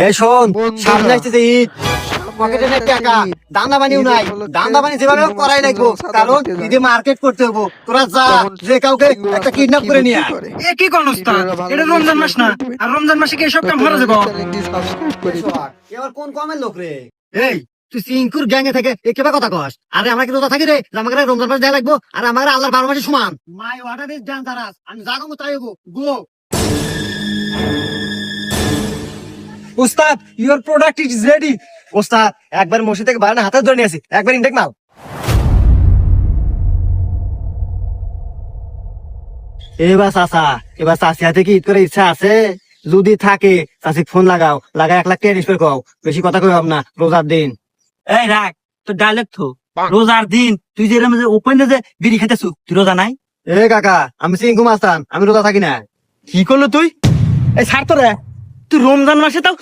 এই শোন, সামনে আসতেছে ঈদ, পকেটে নেই টাকা, দান্দা বানিও নাই, দান্দা বানি যেভাবে হোক করাই লাগবো, কারণ ঈদে মার্কেট করতে হবো। তোরা যা, যে কাউকে একটা কিডন্যাপ করে নিয়ে আয়। এ কি কোন উস্তাদ? এটা রমজান মাস না, আর রমজান মাসে কি এসব কাম করা যাবে? এবার কোন কমের লোক রে? এই তুই সিংকুর গ্যাংয়ে থেকে একেবা কথা কস? আরে আমরা কি রোজা থাকি রে, যে আমাকে রমজান মাস দেয়া লাগবো, আর আমার আল্লাহর 12 মাসে সমান। মাই অর্ডার ইজ ডেঞ্জারাস, আমি যা কমু তাই হবো। গো। উস্তাদ, ইওর প্রোডাক্ট ইজ রেডি। ওস্তাদ, একবার মসজিদ থেকে বাইরে হাতে ধরে নিয়ে আসি, একবার ইনটেক মাল। এবার চাচা, এবার চাষি হাতে কি ঈদ করে ইচ্ছা আছে? যদি থাকে চাষি ফোন লাগাও, লাগায় 1 লাখ টাকা নিষ্পের কও, বেশি কথা কই না, রোজার দিন। এই রাখ তো ডাইলেক্ট তো, রোজার দিন তুই যে এরম যে ওপেনে যে বিড়ি খাইতেছু, তুই রোজা নাই? এ কাকা, আমি সিংকু মাস্তান, আমি রোজা থাকি না। কি করলো তুই? এই ছাড় তো রে, তুই রমজান মাসে তাও